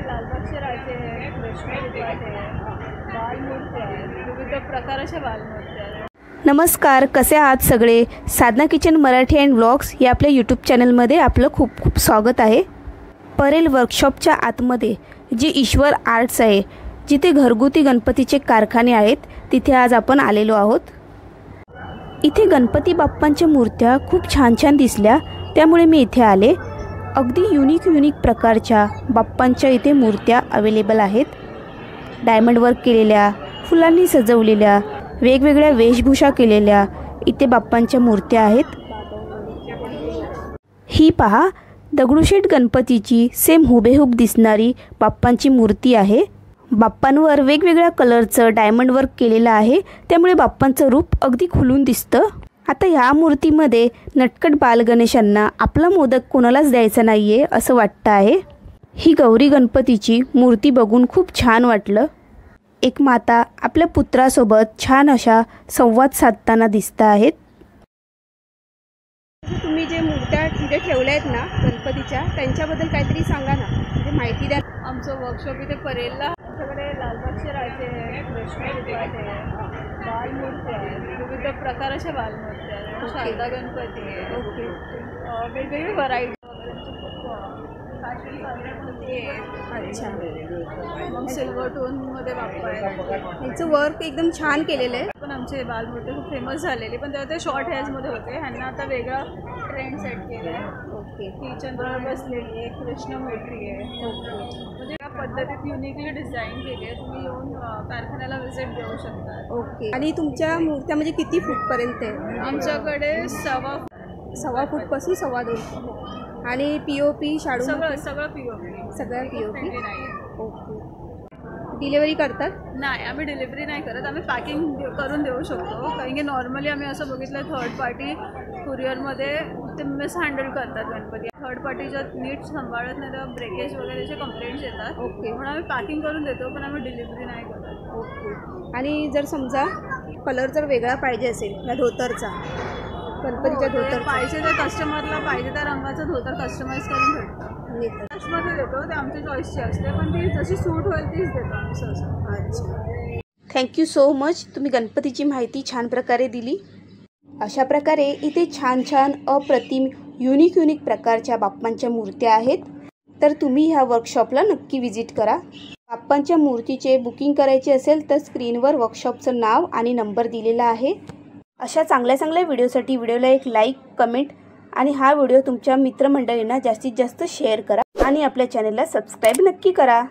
लालबागचे राजे आहे, कृष्ण विग्रह आहे, बालमूर्ती आहे, विविध प्रकारच्या बालमूर्ती आहेत। नमस्कार, कसे आहात सगळे। साधना किचन मराठी अँड व्लॉग्स या आपल्या यूट्यूब चॅनलमध्ये आपलं खूप खूप स्वागत आहे। परेल वर्कशॉपच्या आतमध्ये जी ईश्वर आर्ट्स आहे, जिथे घरगुती गणपतीचे कारखाने आहेत, तिथे आज आपण आलेलो आहोत। इथे गणपती बाप्पांच्या मूर्त्या खूप छान छान दिसल्या, त्यामुळे मी इथे आले। अगदी युनिक प्रकारच्या बाप्पांच्या इथे मूर्त्या अवेलेबल आहेत। डायमंड वर्क केलेल्या, फुलांनी सजवलेल्या, वेगवेगळ्या वेशभूषा केलेल्या इथे बाप्पांच्या मूर्त्या आहेत। ही पहा, दगडूशेठ गणपतीची सेम हुबेहूब दिसणारी बाप्पांची मूर्ती आहे। बाप्पांवर वेगवेगळ्या कलरचं डायमंड वर्क केलेलं आहे, त्यामुळे बाप्पांचं रूप अगदी खुलून दिसतं। आता ह्या मूर्तीमध्ये नटखट बालगणेशांना आपला मोदक कोणालाच द्यायचा नाहीये असं वाटतं आहे। ही गौरी गणपतीची मूर्ती बघून खूप छान वाटलं। एक माता आपल्या पुत्रासोबत छान अशा संवाद साधताना दिसत आहेत। तुम्ही जे मूर्त्या इथे ठेवल्या आहेत ना गणपतीच्या, त्यांच्याबद्दल काहीतरी सांगा ना, म्हणजे माहिती द्या। आमचं वर्कशॉप इथे परेलला, आमच्याकडे लालबागचे राजे आहे, कृष्ण विग्रह आहे, बालमूर्ती आहे, विविध प्रकारच्या बालमूर्ती आहेत, शारदा गणपती आहे, वेगवेगळी व्हरायटी अच्छा, मग सिल्वर टोनमध्ये बाप्पा आहे। यांचं वर्क एकदम छान केलेलं आहे। पण आमचे बालमूर्ती खूप फेमस झालेली, पण तेव्हा ते शॉर्ट हेअर्समध्ये होते। ह्यांना आता वेगळा ट्रेंड सेट केला आहे। ही चंद्रावर बसलेली आहे, कृष्ण मूर्ती आहे। म्हणजे या पद्धतीत युनिकली डिझाईन केली आहे। तुम्ही येऊन कारखान्याला व्हिजिट देऊ शकता। आणि तुमच्या मूर्त्या म्हणजे किती फूटपर्यंत आहे? आमच्याकडे सव्वा फूटपासून 2.25 फूट। आणि पीओपी शाडू सगळं पीओपी, सगळं पीओपी नाही। डिलिव्हरी करतात? नाही, आम्ही डिलिव्हरी नाही करत, आम्ही पॅकिंग करून देऊ शकतो। कारण की नॉर्मली आम्ही असं बघितलं थर्ड पार्टी कुरिअरमध्ये ते मिसहँडल करतात गणपती। थर्ड पार्टी जर नीट सांभाळत नाही तेव्हा ब्रेकेज वगैरेचे कंप्लेंट्स येतात। म्हणून आम्ही पॅकिंग करून देतो, पण आम्ही डिलिव्हरी नाही करत। आणि जर समजा कलर जर वेगळा पाहिजे असेल या धोतरचा, गणपतीच्या धोतर पाहिजे तर कस्टमरला पाहिजे त्या रंगाचं धोतर कस्टमाइज करून भेटतं। कस्टमरला देतो, ते आमच्या चॉईसची असते, पण ती जशी सूट होईल तीच देतो आम्ही सहसा। अच्छा, थँक्यू सो मच, तुम्ही गणपतीची माहिती छान प्रकारे दिली। अशा प्रकारे इथे छान छान अप्रतिम युनिक प्रकारच्या बाप्पांच्या मूर्त्या आहेत। तर तुम्ही ह्या वर्कशॉपला नक्की विजिट करा। बाप्पांच्या मूर्तीचे बुकिंग करायचे असेल तर स्क्रीनवर वर्कशॉपचं नाव आणि नंबर दिलेला आहे। अशा चांगल्या व्हिडिओसाठी व्हिडिओला एक लाईक, कमेंट आणि हा व्हिडिओ तुमच्या मित्रमंडळींना जास्तीत जास्त शेअर करा आणि आपल्या चॅनलला सबस्क्राईब नक्की करा।